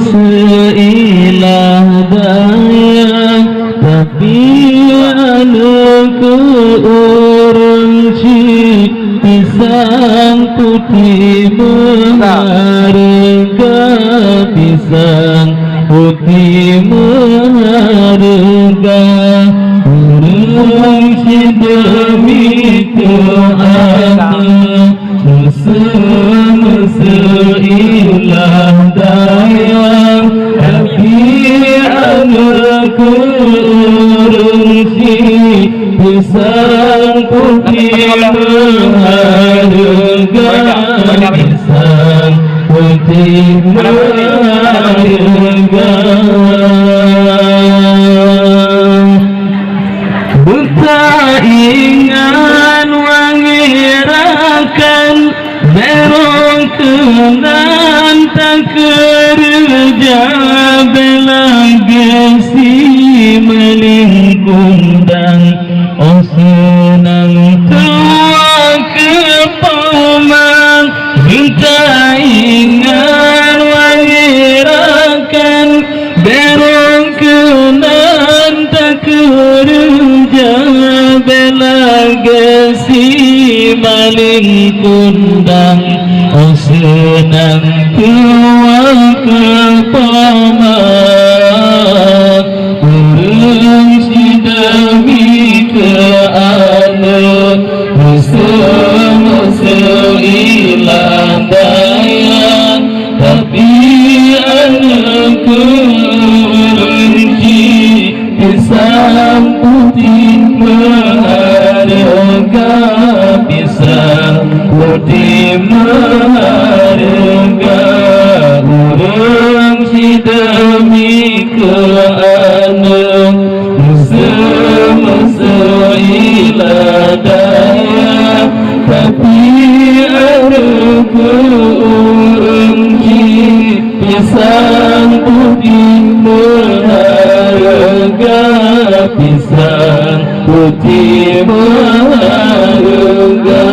seilah daya tapi anakku orang pisang putih berharga, pisang putih berharga, orang demi keadaan seilah daya tapi anakku orang pisang putih berharga, pisang putih berharga. Buta ingat wangirakan berong kenan tak kerja belagi melingkundang senang tua kepomang minta ingat wangirakan berong kenan tak kerja belagi melingkundang senang tua kepomang orang demi keadaan seilah daya tapi anakku pisang putih berharga, pisang putih berharga, orang demi keadaan seilah daya tapi anakku orang pisang putih berharga, pisang putih berharga.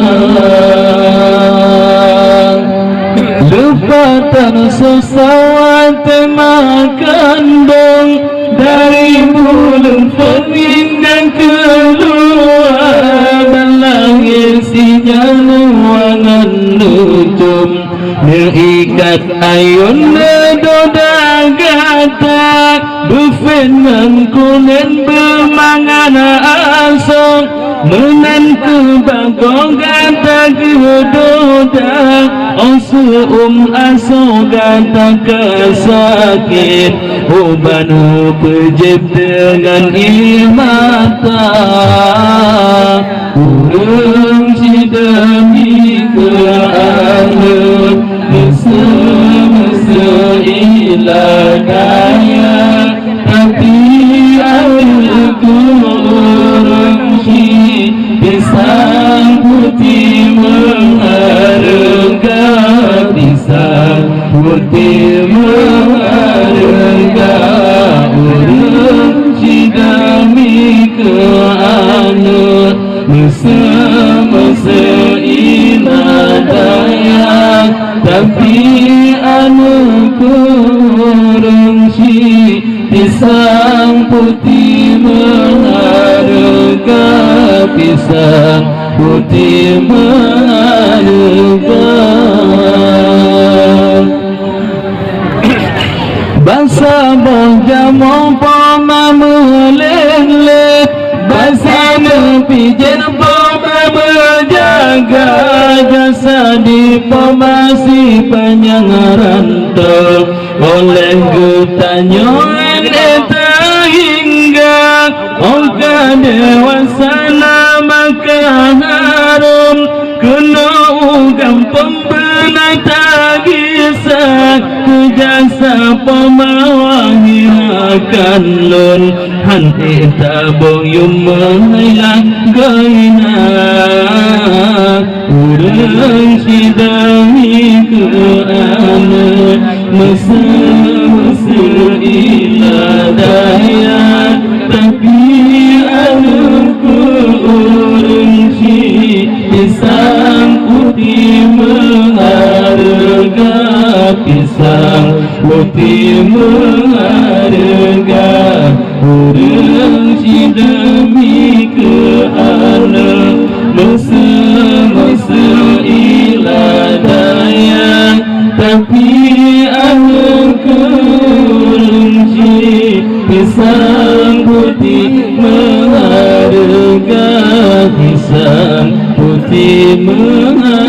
Lupatan sesawat makan dong dari mulut peningan keluar dan lahir si januangan nujum berikat ayun doda gata bufenan kunen bermangan asong menan bagong gata gedoda osum aso gata kesakit uban pejep dengan ilmata urung demi keadaan seilah daya tapi anakku orang pisang putih berharga, pisang putih berharga, orang demi keadaan seilah daya tapi anakku orang pisang putih berharga, pisang putih berharga. Bangsa bojamo poma melele bangsa nepijen poma berjaga jasa di pemasi penyangaran tol oleh gutanyo neta hingga olga dewasa maka harum kena ugam pembina tagisan kujasa pemawangi akan lon hanti taboyum menghilang gaina urang sidami keana seilah daya tapi anakku orang pisang putih berharga, pisang putih mengharga urang si demi ke anak masa ilah daya tapi aku runci pisang putih mengharga pisang putih mengharga